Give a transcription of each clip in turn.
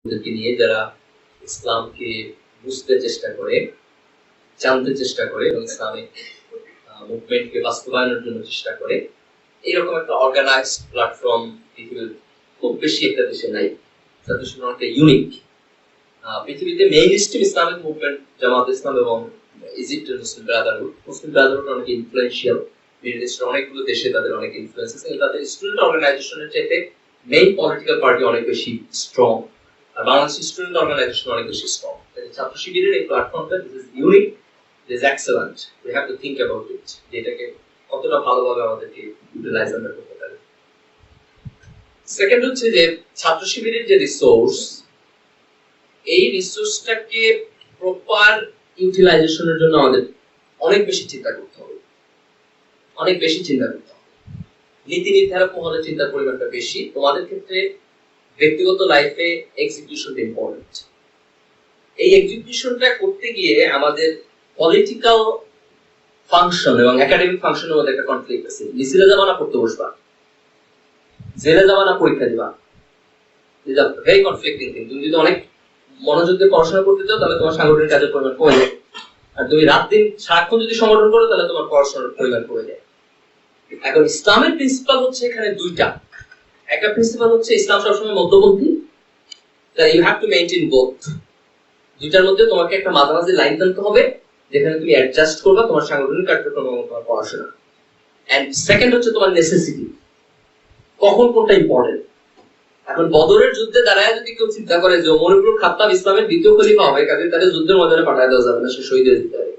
নিয়ে যারা ইসলামকে বুঝতে চেষ্টা করে, জানতে চেষ্টা করে এবং ইসলামিক মুভমেন্টকে বাস্তবায়নের জন্য চেষ্টা করে, এইরকম একটা অর্গানাইজড প্ল্যাটফর্ম পৃথিবীর খুব বেশি একটা দেশে নাই। তাদের অনেকটা ইউনিক। পৃথিবীতে মেইন স্ট্রিম ইসলামিক মুভমেন্ট জামাত ইসলাম এবং ইজিপ্টের মুসলিম ব্রাদারহুড অনেক ইনফ্লুয়েন্সিয়াল। মিডল ইস্টের অনেকগুলো দেশে তাদের অনেক ইনফ্লুয়েন্স আছে। তাদের স্টুডেন্ট অর্গানাইজেশনের চাইতে মেইন পলিটিক্যাল পার্টি অনেক বেশি স্ট্রং, আর বাংলাদেশ স্টুডেন্ট অর্গানাইজেশন অনেক বেশি স্ট্রং। ছাত্র শিবিরের এই প্ল্যাটফর্মটা this is unique, this is excellent. We have to think about it, এটাকে কতটা ভালোভাবে আমাদেরকে ইউটিলাইজ আমরা করতে পারি। সেকেন্ড হচ্ছে যে ছাত্র শিবিরের যে রিসোর্স, এই রিসোর্সটাকে প্রপার ইউটিলাইজেশনের জন্য আমাদের অনেক বেশি চিন্তা করতে হবে, অনেক বেশি চিন্তা করতে হবে। নীতি নির্ধারক মহলে চিন্তার পরিমাণটা বেশি। তোমাদের ক্ষেত্রে ব্যক্তিগত লাইফে এক্সিকিউশন ইম্পর্টেন্ট। এই এক্সিকিউশনটা করতে গিয়ে আমাদের পলিটিক্যাল ফাংশন এবং একাডেমিক ফাংশনের মধ্যে একটা কনফ্লিক্ট আছে। মিছিলে যাবা না পড়তে বসবা, জেলে যাবা না পরীক্ষা দিবা, ভেরি কনফ্লিক্টিং থিং। তুমি যদি অনেক মনোযোগ দিয়ে পড়াশোনা করতে চাও তাহলে তোমার সাংগঠনিক কাজের পরিমাণ কমে যায়, আর তুমি রাত দিন সারাক্ষণ যদি সংগঠন করো তাহলে তোমার পড়াশোনার পরিমাণ কমে যায়। এখন ইসলামের প্রিন্সিপাল হচ্ছে এখানে দুইটা। একটা প্রিন্সিপাল হচ্ছে ইসলাম সবসময় মধ্যপন্থী, you have to maintain both. দুইটার মধ্যে তোমাকে একটা মাঝামাঝি লাইন টানতে হবে যেখানে তুমি অ্যাডজাস্ট করবা তোমার সাংগঠনিক কার্যক্রম এবং তোমার পড়াশোনা। এন্ড সেকেন্ড হচ্ছে তোমার নেসেসিটি, কখন কোনটা ইম্পর্টেন্ট। এখন বদরের যুদ্ধে দাঁড়ায় যদি কেউ চিন্তা করে যে ওমর ইবনে খাত্তাব ইসলামের দ্বিতীয় খলিফা হবে, কাজে তাদের যুদ্ধের ময়দানে পাঠায় দেওয়া যাবে না, সে শহীদ হয়ে যেতে পারে,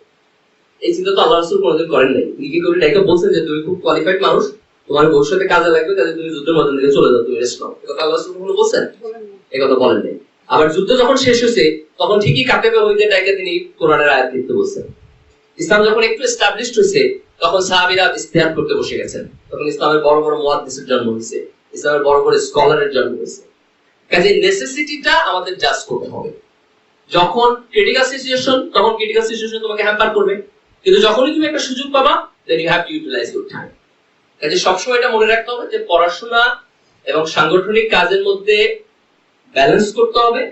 এই চিন্তা তো আল্লাহ রাসূল কোনোদিন করেন নাই। তিনি কি করে ডাইকে বলছেন যে তুমি খুব কোয়ালিফাইড মানুষ, তোমার ভবিষ্যতে কাজে লাগবে, কাজে তুমি যুদ্ধের ময়দান থেকে চলে যাও, তুমি রেস্ট নাও। এই কথা আল্লাহ রাসূল কখনো বলছেন? এই কথা বলেন নাই। আবার যুদ্ধ যখন শেষ হয়েছে তখন ঠিকই কাতেবে হইতে ডাইকে তিনি কোরআনের আয়াত লিখতে বলছেন। ইসলাম যখন একটু এস্টাবলিশড হয়েছে তখন সাহাবীরা ইজতিহাদ করতে বসে গেছেন, তখন ইসলামের বড় বড় মুহাদ্দিসের জন্ম হয়েছে, ইসলামের বড় বড় স্কলারের জন্ম হয়েছে। কাজে নেসেসিটিটা আমাদের জাস্ট করতে হবে। যখন ক্রিটিক্যাল সিচুয়েশন, তখন ক্রিটিক্যাল সিচুয়েশন তোমাকে হ্যাম্পার করবে, কিন্তু যখনই তুমি একটা সুযোগ পাবা then you have to utilise your time. কাজে সবসময় এটা মনে রাখতে হবে যে পড়াশোনা এবং সাংগঠনিক কাজের মধ্যে ব্যালেন্স করতে হবে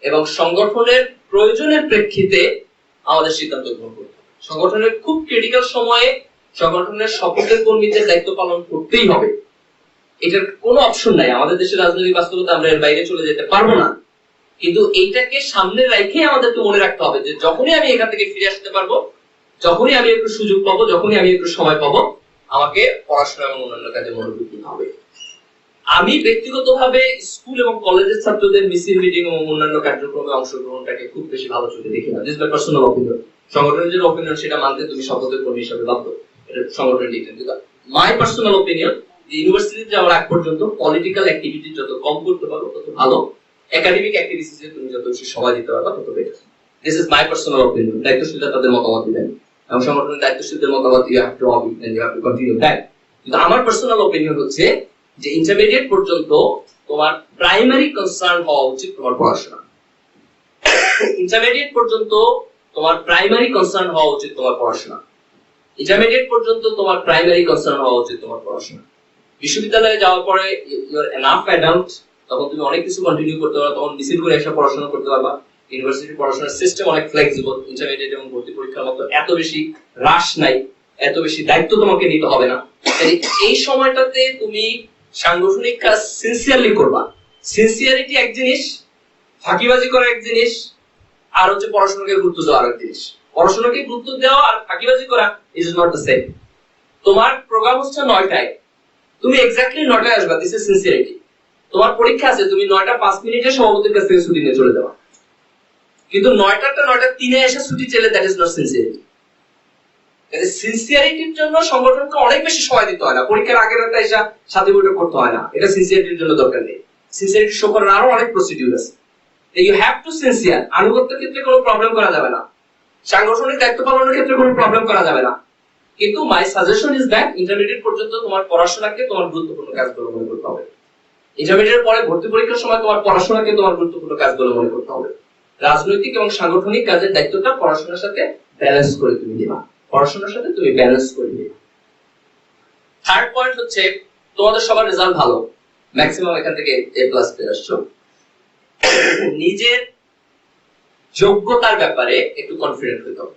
এবং সংগঠনের প্রয়োজনের প্রেক্ষিতে আমাদের সিদ্ধান্ত গ্রহণ করতে হবে। সংগঠনের খুব ক্রিটিক্যাল সময়ে সংগঠনের সকলের কর্মীদের দায়িত্ব পালন করতেই হবে, এটার কোনো অপশন নাই। আমাদের দেশের রাজনৈতিক বাস্তবতা আমরা এর বাইরে চলে যেতে পারবো না, কিন্তু এইটাকে সামনে রেখে আমাদেরকে মনে রাখতে হবে যে যখনই আমি এখান থেকে ফিরে আসতে পারবো, যখনই আমি একটু সুযোগ পাবো, যখনই আমি একটু সময় পাবো, আমাকে পড়াশোনা এবং অন্যান্য কাজে মনোযোগ দিতে হবে। আমি ব্যক্তিগতভাবে স্কুল এবং কলেজের ছাত্রদের মিছিল, মিটিং এবং অন্যান্য কার্যক্রমে অংশগ্রহণটাকে খুব বেশি ভালো চোখে দেখি না। This my personal opinion. সংগঠনের যে অপিনিয়ন সেটা মানতে তুমি শপথের কর্মী হিসেবে বাধ্য, এটা সংগঠনের ডিটেইল। কিন্তু মাই পার্সোনাল অপিনিয়ন, ইউনিভার্সিটিতে যাওয়ার আগ পর্যন্ত পলিটিক্যাল অ্যাক্টিভিটি যত কম করতে পারো তত ভালো, একাডেমিক অ্যাক্টিভিটিসে তুমি যত বেশি সময় দিতে পারবা তত better. This is my personal opinion. দায়িত্বশীলরা তাদের মতামত দিবেন এবং সংগঠনের দায়িত্বশীলদের মতামত you have to obey and you have to continue that. কিন্তু আমার পার্সোনাল অপিনিয়ন হচ্ছে যে ইন্টারমিডিয়েট পর্যন্ত তোমার প্রাইমারি কনসার্ন হওয়া উচিত তোমার পড়াশোনা। ইন্টারমিডিয়েট পর্যন্ত তোমার প্রাইমারি কনসার্ন হওয়া উচিত তোমার পড়াশোনা। ইন্টারমিডিয়েট পর্যন্ত তোমার প্রাইমারি কনসার্ন হওয়া উচিত তোমার পড়াশোনা। বিশ্ববিদ্যালয়ে যাওয়ার পরে ইউ আর এনাফ অ্যাডাল্ট, তখন তুমি অনেক কিছু কন্টিনিউ করতে পারবা, তখন মিছিল করে এসে পড়াশোনা করতে পারবা। ইউনিভার্সিটির পড়াশোনার সিস্টেম অনেক ফ্লেক্সিবল, ইন্টারমিডিয়েট এবং ভর্তি পরীক্ষার মতো এত বেশি রাশ নাই, এত বেশি দায়িত্ব তোমাকে নিতে হবে না। এই সময়টাতে তুমি সাংগঠনিক কাজ সিনসিয়ারলি করবা। সিনসিয়ারিটি এক জিনিস, ফাঁকিবাজি করা এক জিনিস, আর হচ্ছে পড়াশোনাকে গুরুত্ব দেওয়া আরেক জিনিস। পড়াশোনাকে গুরুত্ব দেওয়া আর ফাঁকিবাজি করা ইজ নট দ্য সেম। তোমার প্রোগ্রাম হচ্ছে 9টায়, তুমি এক্স্যাক্টলি 9টায় আসবা, দিস ইজ সিনসিয়ারিটি। তোমার পরীক্ষা আছে, তুমি 9:05 সভাপতির কাছ থেকে ছুটি নিয়ে চলে যাবা, কিন্তু 9:03 এসে ছুটি চেলে, দ্যাট ইজ নট সিনসিয়ারিটি। সিনসিয়ারিটির জন্য সংগঠনকে অনেক বেশি সময় দিতে হয় না, পরীক্ষার আগের রাতে এসে সাথে বৈঠক করতে হয় না, এটা সিনসিয়ারিটির জন্য দরকার নেই। সিনসিয়ারিটি শো করার আরো অনেক প্রসিডিউর আছে। You have to sincere. আনুগত্যের ক্ষেত্রে কোনো প্রবলেম করা যাবে না, সাংগঠনিক দায়িত্ব পালনের ক্ষেত্রে কোনো প্রবলেম করা যাবে না, কিন্তু মাই সাজেশন ইজ দ্যাট ইন্টারমিডিয়েট পর্যন্ত তোমার পড়াশোনাকে তোমার গুরুত্বপূর্ণ কাজগুলো মনে করতে হবে। ইন্টারমিডিয়েটের পরে ভর্তি পরীক্ষার সময় তোমার পড়াশোনাকে তোমার গুরুত্বপূর্ণ কাজগুলো মনে করতে হবে। রাজনৈতিক এবং সাংগঠনিক কাজের দায়িত্বটা পড়াশোনার সাথে ব্যালেন্স করে তুমি দিবা, পড়াশোনার সাথে তুমি ব্যালেন্স করে দিবা। থার্ড পয়েন্ট হচ্ছে তোমাদের সবার রেজাল্ট ভালো, ম্যাক্সিমাম এখান থেকে A+ পেয়ে আসছো। নিজের যোগ্যতার ব্যাপারে একটু কনফিডেন্ট হইতে হবে।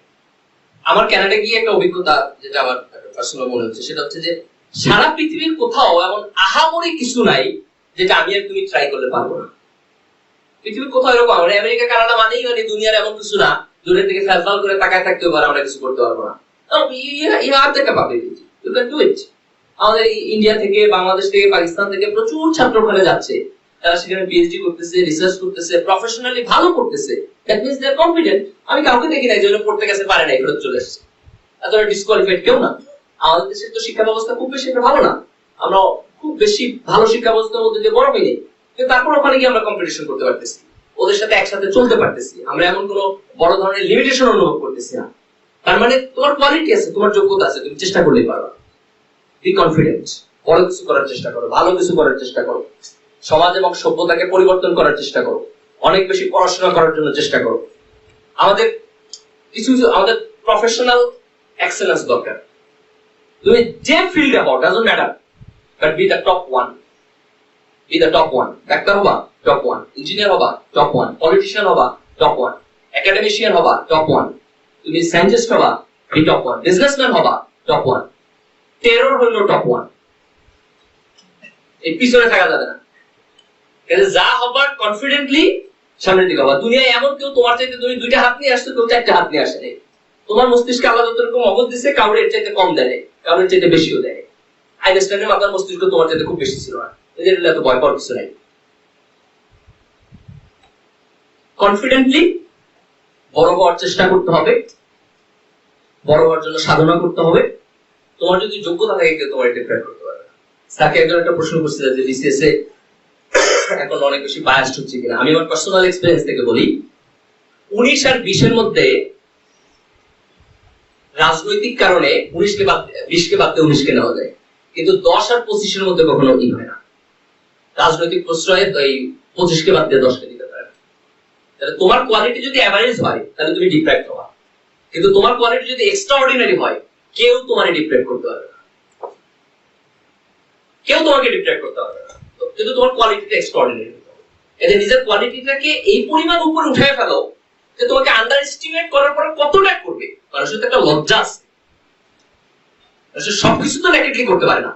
আমার কানাডা গিয়ে একটা অভিজ্ঞতা যেটা আমার পার্সোনাল মনে হচ্ছে, সেটা হচ্ছে যে সারা পৃথিবীর কোথাও এমন আহামরি কিছু নাই যেটা আমি আর তুমি ট্রাই করলে পারবো না। পৃথিবীর কোথাও এরকম আমরা আমেরিকা কানাডা মানেই মানে দুনিয়ার এমন কিছু না দূরের থেকে ফ্যালফাল করে তাকায় থাকতে পারে আমরা কিছু করতে পারবো না। আমাদের ইন্ডিয়া থেকে, বাংলাদেশ থেকে, পাকিস্তান থেকে প্রচুর ছাত্র ওখানে যাচ্ছে, তারা সেখানে পিএইচডি করতেছে, রিসার্চ করতেছে, প্রফেশনালি ভালো করতেছে। That means they are confident. আমি কাউকে দেখি নাই যে ওরা পড়তে গেছে পারে নাই ফেরত চলে এসেছে, এতটা ডিসকোয়ালিফাইড কেউ না। আমাদের দেশের তো শিক্ষা ব্যবস্থা খুব বেশি একটা ভালো না, আমরা খুব বেশি ভালো শিক্ষা ব্যবস্থার মধ্যে দিয়ে বড় হইনি, কিন্তু তারপর ওখানে গিয়ে আমরা কম্পিটিশন করতে পারতেছি, ওদের সাথে একসাথে চলতে পারতেছি, আমরা এমন কোনো বড় ধরনের লিমিটেশন অনুভব করতেছি না। তার মানে তোমার কোয়ালিটি আছে, তোমার যোগ্যতা আছে, তুমি চেষ্টা করলেই পারবা। বি কনফিডেন্ট, বড় কিছু করার চেষ্টা করো, ভালো কিছু করার চেষ্টা করো, সমাজ এবং সভ্যতাকে পরিবর্তন করার চেষ্টা করো, অনেক বেশি পড়াশোনা করার জন্য চেষ্টা করো। আমাদের আমাদের প্রফেশনাল এক্সেলেন্স দরকার। তুমি যে ফিল্ডে হও, doesn't matter, but B the top one. B the top one. Doctor হবা, টপ ওয়ান। ইঞ্জিনিয়ার হবা, টপ ওয়ান। পলিটিশিয়ান হবা, টপ ওয়ান। একাডেমিশিয়ান হবা, টপ ওয়ান। তুমি সায়েন্টিস্ট হবা, বি টপ ওয়ান। বিজনেসম্যান হবা, টপ ওয়ান। টেরর হইল top one. এই পিছনে থাকা যাবে না। যা হবার কনফিডেন্টলি সামনের দিকে হবা। দুনিয়ায় এমন কেউ তোমার চাইতে, তুমি দুইটা হাত নিয়ে আসছো, কেউ চারটা হাত নিয়ে আসে নাই। তোমার মস্তিষ্কে আল্লাহ যতরকম অবস্থ দিচ্ছে, কাউরে এর চাইতে কম দেয়, কাউরের চাইতে বেশিও দেয়। আইনস্টাইনের মাথার মস্তিষ্ক তোমার চাইতে খুব বেশি ছিল না, এদের এত ভয় পাওয়ার কিছু নাই। কনফিডেন্টলি বড় হওয়ার চেষ্টা করতে হবে, বড় হওয়ার জন্য সাধনা করতে হবে। তোমার যদি যোগ্যতা থাকে, কেউ তোমার ডিফারেন্ট করতে পারবে না। তাকে একজন একটা প্রশ্ন করছিল যে বিসিএস এ এখন অনেক বেশি বায়াসড হচ্ছে কিনা। আমি আমার পার্সোনাল এক্সপেরিয়েন্স থেকে বলি, 19 আর 20 এর মধ্যে রাজনৈতিক কারণে 20 কে বাদ 19 কে নেওয়া যায়, কিন্তু 10 আর 25 এর মধ্যে কখনো ই হয় না। রাজনৈতিক প্রশ্রয়ে এই 25 কে বাদ দিয়ে 10 কে দিতে পারে। তাহলে তোমার কোয়ালিটি যদি এভারেজ হয়, তাহলে তুমি ডিফ্রাক্ট হবা, কিন্তু তোমার কোয়ালিটি যদি এক্সট্রাঅর্ডিনারি হয়, কেউ তোমারে ডিফ্রাক্ট করতে পারবে না, কেউ তোমাকে ডিফ্রাক্ট করতে পারবে না। কিন্তু তোমার কোয়ালিটিটা এক্সট্রাঅর্ডিনারি হতে হবে। এতে নিজের কোয়ালিটিটাকে এই পরিমাণ উপরে উঠে ফেলো যে তোমাকে আন্ডার এস্টিমেট করার পরে কতটা করবে। মানুষের তো একটা লজ্জা আছে, সবকিছু তো নেগেটিভ করতে পারে না।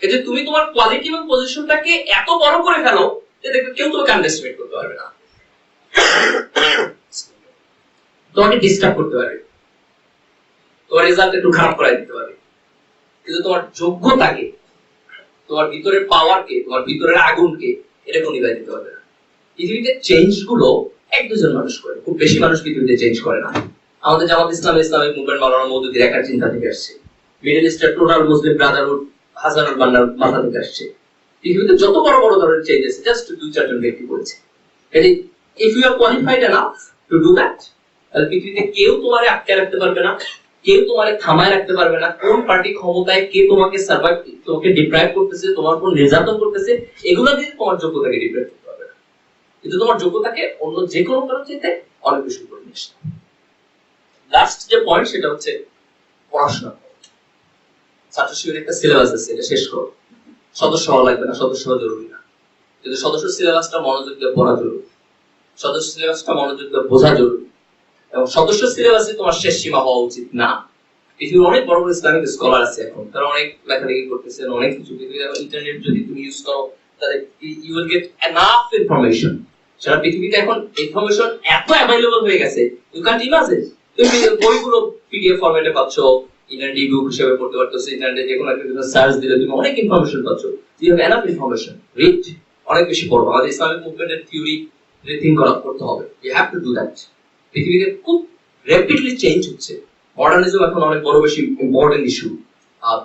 এতে তুমি তোমার কোয়ালিটি এবং পজিশনটাকে এত বড় করে ফেলো যে দেখবে কেউ তোমাকে আন্ডার এস্টিমেট করতে পারবে না, তোমাকে ডিস্টার্ব করতে পারবে, তোমার রেজাল্ট একটু খারাপ করাই দিতে পারে। কিন্তু তোমার যোগ্যতাকে, তোমার ভিতরের পাওয়ারকে, তোমার ভিতরের আগুনকে এটা কোনো নিভাই দিতে পারবে না। পৃথিবীতে চেঞ্জ গুলো এক দুজন মানুষ করে, খুব বেশি মানুষ পৃথিবীতে চেঞ্জ করে না। আমাদের জামাত ইসলামিক মুভমেন্ট মাওলানা মওদুদির একার চিন্তা থেকে আসছে। মিডল ইস্টের টোটাল মুসলিম ব্রাদারহুড হাজারুল বান্নার মাথা থেকে আসছে। পৃথিবীতে যত বড় বড় ধরনের চেঞ্জ আছে, জাস্ট 2-4 জন ব্যক্তি করেছে। If you are qualified enough to do that, তাহলে পৃথিবীতে কেউ তোমারে আটকে রাখতে পারবে না, কেউ তোমারে থামায় রাখতে পারবে না। কোন পার্টি ক্ষমতায়, কে তোমাকে সার্ভাইভ, তোমাকে ডিপ্রাইভ করতেছে, তোমার উপর নির্যাতন করতেছে, এগুলো দিয়ে তোমার যোগ্যতাকে ডিপ্রাইভ করতে পারবে না। কিন্তু তোমার যোগ্যতাকে অন্য যে কোনো কারণ চাইতে অনেক বেশি উপরে নিয়ে আসতে। লাস্ট যে পয়েন্ট, সেটা হচ্ছে পড়াশোনা। ছাত্র শিবিরের একটা সিলেবাস আছে, এটা শেষ করো। সদস্য হওয়া লাগবে না, সদস্য হওয়া জরুরি না, কিন্তু সদস্য সিলেবাসটা মনোযোগ দিয়ে পড়া জরুরি, সদস্য সিলেবাসটা মনোযোগ দিয়ে বোঝা জরুরি, এবং সদস্য সিলেবাসে তোমার শেষ সীমা হওয়া উচিত না। পৃথিবীর অনেক বড় বড় ইসলামিক স্কলার আছে এখন, তারা অনেক লেখালেখি করতেছেন, অনেক কিছু। ইন্টারনেট যদি তুমি ইউজ করো, তাহলে you will get enough information. সারা পৃথিবীতে এখন ইনফরমেশন এত অ্যাভেলেবল হয়ে গেছে, ইউ ক্যান্ট ইমাজিন। তুমি বইগুলো পিডিএফ ফরম্যাটে পাচ্ছ, ইন্টারনেট ইবুক হিসেবে পড়তে পারতেছো, ইন্টারনেটে যে কোনো একটা সার্চ দিলে তুমি অনেক ইনফরমেশন পাচ্ছ। You have enough information, read, অনেক বেশি পড়ো। আমাদের ইসলামিক মুভমেন্টের থিওরি রিথিং করতে হবে। You have to do that. পৃথিবীতে খুব র্যাপিডলি চেঞ্জ হচ্ছে। মডার্নিজম এখন অনেক বড় বেশি ইম্পর্টেন্ট ইস্যু।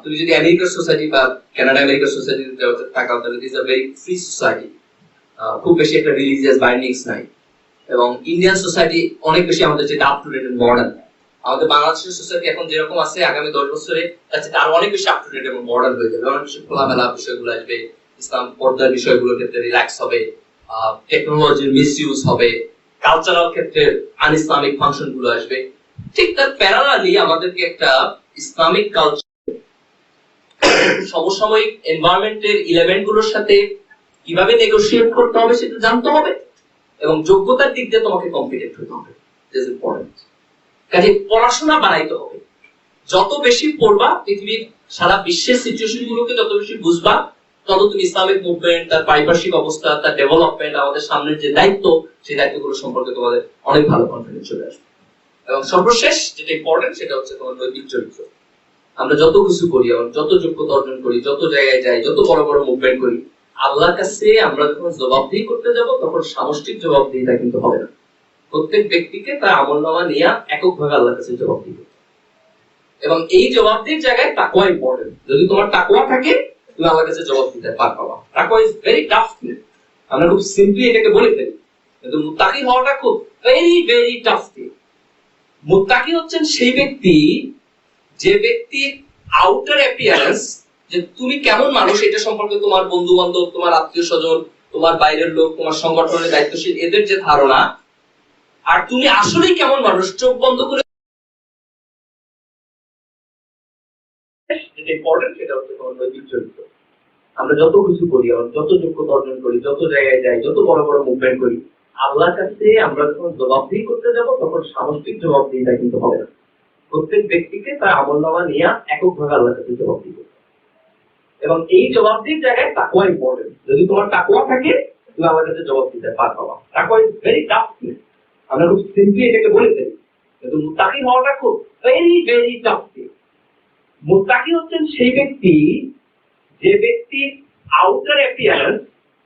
তুমি যদি আমেরিকার সোসাইটি বা কানাডা আমেরিকার সোসাইটিতে তাকাও, তাহলে it is a very free society. খুব বেশি একটা রিলিজিয়াস বাইন্ডিংস নাই। এবং ইন্ডিয়ান সোসাইটি অনেক বেশি আমাদের যেটা up to date and modern. আমাদের বাংলাদেশের সোসাইটি এখন যেরকম আছে, আগামী 10 বছরে তার চেয়ে আরো অনেক বেশি আপ টু ডেট এবং মডার্ন হয়ে যাবে। অনেক বেশি খোলামেলা বিষয়গুলো আসবে, ইসলাম পর্দার বিষয়গুলোর ক্ষেত্রে রিল্যাক্স হবে, টেকনোলজির মিসইউজ হবে, কালচারাল ক্ষেত্রে আন ইসলামিক ফাংশন গুলো আসবে। ঠিক তার প্যারালালি আমাদেরকে একটা ইসলামিক কালচার, সমসাময়িক এনভায়রনমেন্টের এলিমেন্ট গুলোর সাথে কিভাবে নেগোশিয়েট করতে হবে সেটা জানতে হবে। এবং যোগ্যতার দিক দিয়ে তোমাকে কম্পিটেন্ট হতে হবে। কাজে পড়াশোনা বাড়াইতে হবে। যত বেশি পড়বা, পৃথিবীর সারা বিশ্বের সিচুয়েশন গুলোকে যত বেশি বুঝবা, তত তুমি ইসলামিক মুভমেন্ট, তার পারিপার্শ্বিক অবস্থা, তার ডেভেলপমেন্ট, আমাদের সামনের যে দায়িত্ব, সেই দায়িত্বগুলো সম্পর্কে তোমাদের অনেক ভালো কনফিডেন্স চলে আসবে। এবং সর্বশেষ যেটা ইম্পর্টেন্ট, সেটা হচ্ছে তোমার নৈতিক চরিত্র। আমরা যত কিছু করি, যত যোগ্যতা অর্জন করি, যত জায়গায় যাই, যত বড় বড় মুভমেন্ট করি, আল্লাহর কাছে আমরা যখন জবাবদিহি করতে যাব, তখন সামষ্টিক জবাবদিহিটা কিন্তু হবে না। প্রত্যেক ব্যক্তিকে তার আমলনামা নিয়ে এককভাবে আল্লাহর কাছে জবাবদিহি করতে হবে। এবং এই জবাবদিহির জায়গায় তাকওয়া ইম্পর্টেন্ট। যদি তোমার তাকওয়া থাকে, তুমি আল্লাহর কাছে জবাব দিতে পারবা। তাকওয়া ইজ ভেরি টাফ থিং। আমরা খুব সিম্পলি এটাকে বলে ফেলি, কিন্তু মুত্তাকি হওয়াটা খুব ভেরি ভেরি টাফ থিং। মুত্তাকি হচ্ছেন সেই ব্যক্তি, যে ব্যক্তির আউটার অ্যাপিয়ারেন্স, যে তুমি কেমন মানুষ এটা সম্পর্কে তোমার বন্ধু বান্ধব, তোমার আত্মীয় স্বজন, তোমার বাইরের লোক, তোমার সংগঠনের দায়িত্বশীল, এদের যে ধারণা, আর তুমি আসলেই কেমন মানুষ, চোখ বন্ধ করে যেটা ইম্পর্টেন্ট, সেটা হচ্ছে তোমার নৈতিক চরিত্র। আমরা যত কিছু করি, যত যোগ্যতা অর্জন করি, যত জায়গায় যাই, যত বড় বড় মুভমেন্ট করি, আল্লাহর কাছে আমরা যখন জবাবদিহি করতে যাব, তখন সামষ্টিক জবাবদিহিটা কিন্তু হবে না। প্রত্যেক ব্যক্তিকে তার আমলনামা নিয়ে এককভাবে আল্লাহর কাছে জবাবদিহি করতে হবে। এবং এই জবাবদিহির জায়গায় তাকওয়া ইম্পর্টেন্ট। যদি তোমার তাকওয়া থাকে, তুমি আল্লাহর কাছে জবাব দিতে পারবা। তাকওয়া ইজ ভেরি টাফ থিং। আমরা খুব সিম্পলি এটাকে বলে ফেলি, কিন্তু মুত্তাকি হওয়াটা খুব ভেরি ভেরি টাফ থিং। মুত্তাকি হচ্ছেন সেই ব্যক্তি, যে ব্যক্তির আউটার অ্যাপিয়ারেন্স,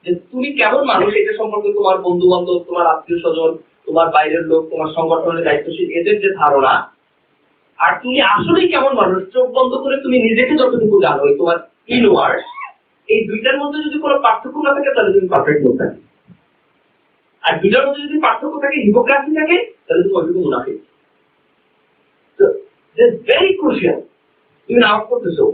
যে তুমি কেমন মানুষ এটা সম্পর্কে তোমার বন্ধু বান্ধব, তোমার আত্মীয় স্বজন, তোমার বাইরের লোক, তোমার সংগঠনের দায়িত্বশীল, এদের যে ধারণা, আর তুমি আসলেই কেমন মানুষ, চোখ বন্ধ করে তুমি নিজেকে যতটুকু জানো, তোমার ইনওয়ার্ড, এই দুইটার মধ্যে যদি কোনো পার্থক্য না থাকে, তাহলে তুমি পারফেক্ট মুত্তাকি। আর দুইটার মধ্যে যদি পার্থক্য থাকে, হিপোক্রেসি থাকে, তাহলে তুমি ওইটুকু মুনাফিক। তো দিস ভেরি ক্রুশিয়াল। তুমি নামাজ পড়তেছো,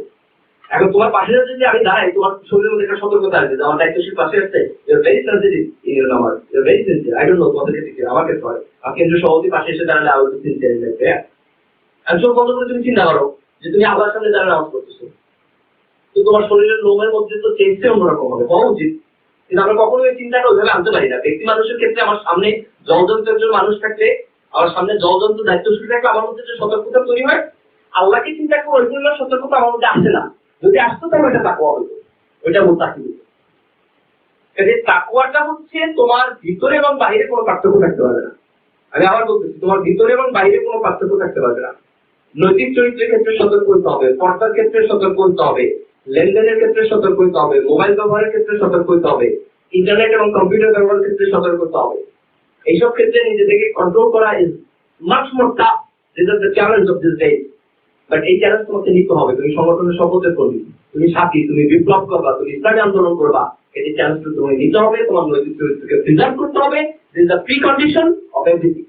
এখন তোমার পাশে যদি আমি দাঁড়াই, তোমার শরীরের মধ্যে একটা সতর্কতা আছে যে আমার দায়িত্বশীল পাশে আছে, you very sensitive in your namaz, you very sensitive. I don't know তোমাদের ক্ষেত্রে, আমার ক্ষেত্রে হয়। আর কেন্দ্রীয় সভাপতি পাশে এসে দাঁড়ালে আরো একটু সিনসিয়ার লাগবে। আমি চোখ বন্ধ করে তুমি চিন্তা করো যে তুমি আল্লাহর সামনে দাঁড়িয়ে নামাজ পড়তেছো, তো তোমার শরীরের লোমের মধ্যে তো চেঞ্জটা অন্যরকম হবে, হওয়া উচিত। কিন্তু আমরা কখনো এই চিন্তাটা ওইভাবে আনতে পারি না। ব্যক্তি মানুষের ক্ষেত্রে আমার সামনে জলজন্ত একজন মানুষ থাকলে, আমার সামনে জলজন্ত দায়িত্বশীল থাকলে, আমার মধ্যে যে সতর্কতা তৈরি হয়, আল্লাহকে চিন্তা করে ওই পরিমাণ সতর্কতা আমার মধ্যে আসে না। যদি আসতো তাহলে এটা তাকওয়া হতো, ওইটা মুত্তাকি হতো। তাকওয়াটা হচ্ছে তোমার ভিতরে এবং বাইরে কোনো পার্থক্য থাকতে পারবে না। আমি আবার বলতেছি, তোমার ভিতরে এবং বাইরে কোনো পার্থক্য থাকতে পারবে না। নৈতিক চরিত্রের ক্ষেত্রে সতর্ক হতে হবে, পর্দার ক্ষেত্রে সতর্ক হতে হবে, লেনদেনের ক্ষেত্রে সতর্ক হতে হবে, মোবাইল ব্যবহারের ক্ষেত্রে সতর্ক হতে হবে, ইন্টারনেট এবং কম্পিউটার ব্যবহারের ক্ষেত্রে সতর্ক হতে হবে। এইসব ক্ষেত্রে নিজেদেরকে কন্ট্রোল করা is much more tough. This is the challenge of this day. But এই চ্যালেঞ্জ তোমাকে নিতে হবে। তুমি সংগঠনের শপথের করবি, তুমি সাথী, তুমি বিপ্লব করবা, তুমি ইসলামী আন্দোলন করবা, এই চ্যালেঞ্জটা তোমাকে নিতে হবে। তোমার নৈতিক চরিত্রকে প্রিজার্ভ করতে হবে। This is the pre condition of everything.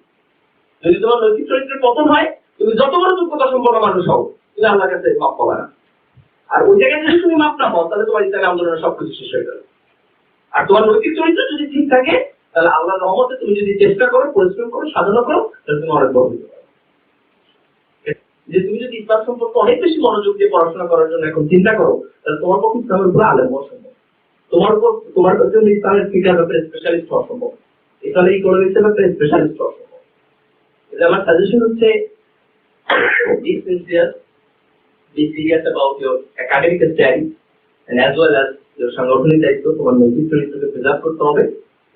যদি তোমার নৈতিক চরিত্রের পতন হয়, তুমি যত বড় যোগ্যতা সম্পন্ন মানুষ হও, তুমি আল্লাহর কাছে মাপ পাবে না। আর ওই জায়গায় যদি তুমি মাপ না পাও, তাহলে তোমার ইসলামী আন্দোলনের সবকিছু শেষ হয়ে যাবে। আর তোমার নৈতিক চরিত্র যদি ঠিক থাকে, তাহলে আল্লাহর রহমতে তুমি যদি চেষ্টা করো, পরিশ্রম করো, সাধনা করো, তাহলে তুমি অনেক বড় হতে পারো। যে তুমি যদি ইসলাম সম্পর্কে অনেক বেশি মনোযোগ দিয়ে পড়াশোনা করার জন্য এখন চিন্তা করো, তাহলে তোমার পক্ষে ইসলামের উপরে আলেম হওয়া সম্ভব। তোমার কাছে ইসলামের ফিকার ব্যাপারে স্পেশালিস্ট হওয়া সম্ভব, ইসলামের ইকোনমিক্সের ব্যাপারে স্পেশালিস্ট হওয়া সম্ভব। আমার সাজেশন হচ্ছে, be sincere, be serious about your academic study and as well as your সাংগঠনিক দায়িত্ব। তোমার নৈতিক চরিত্রকে প্রিজার্ভ করতে হবে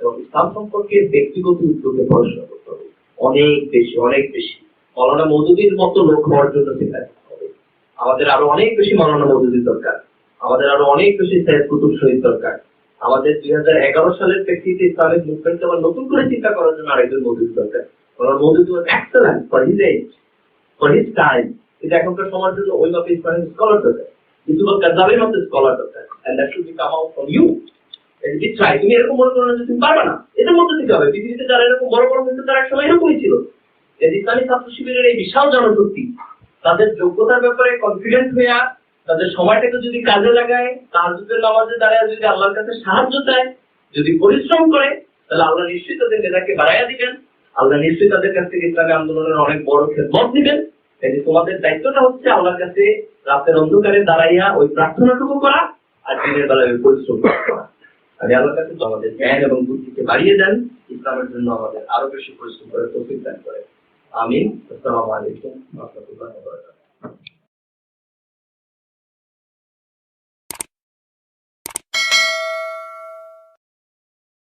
এবং ইসলাম সম্পর্কে ব্যক্তিগত উদ্যোগে পড়াশোনা করতে হবে অনেক বেশি, অনেক বেশি। মাওলানা মওদুদীর মতো লোক হওয়ার জন্য চিন্তা করতে হবে। আমাদের আরো অনেক বেশি মাওলানা মওদুদীর দরকার, আমাদের আরো অনেক বেশি সৈয়দ কুতুব শহীদ দরকার। আমাদের 2011 সালের প্রেক্ষিতে ইসলামিক মুভমেন্টকে আবার নতুন করে চিন্তা করার জন্য আরেকজন মওদুদী দরকার। Maulana Maududi was excellent for his age, for his time. কিন্তু এখনকার সমাজের জন্য ওই মাপে ইসলামিক স্কলার দরকার, ইউসুফ কাযাবির মতো স্কলার দরকার। And that should be come out from you. এটি ট্রাই। তুমি এরকম মনে করো না যে তুমি পারবে না, এদের মধ্যে থেকে হবে। পৃথিবীতে যারা এরকম বড় বড় হয়েছে, তারা একসময় এরকমই ছিল। ইসলামী ছাত্র শিবিরের এই বিশাল জনশক্তি, তাদের যোগ্যতার ব্যাপারে কনফিডেন্ট হইয়া, তাদের সময়টাকে যদি কাজে লাগায়, তাহাজ্জুদের নামাজে দাঁড়ায় যদি আল্লাহর কাছে সাহায্য চায়, যদি পরিশ্রম করে, তাহলে আল্লাহ নিশ্চয়ই তাদের মেধাকে বাড়াইয়া দিবেন। আল্লাহ নিশ্চয়ই তাদের কাছ থেকে ইসলামী আন্দোলনের অনেক বড় খেদমত দিবেন। এই তোমাদের দায়িত্বটা হচ্ছে আল্লাহর কাছে রাতের অন্ধকারে দাঁড়াইয়া ওই প্রার্থনাটুকু করা আর দিনের বেলায় ওই পরিশ্রম করা। আমি আল্লাহর কাছে তো আমাদের জ্ঞান এবং বুদ্ধিকে বাড়িয়ে দেন, ইসলামের জন্য আমাদের আরো বেশি পরিশ্রম করে তৌফিক দান করে। আমিন। আসসালামু আলাইকুম ওয়া রাহমাতুল্লাহি ওয়া বারাকাতুহু।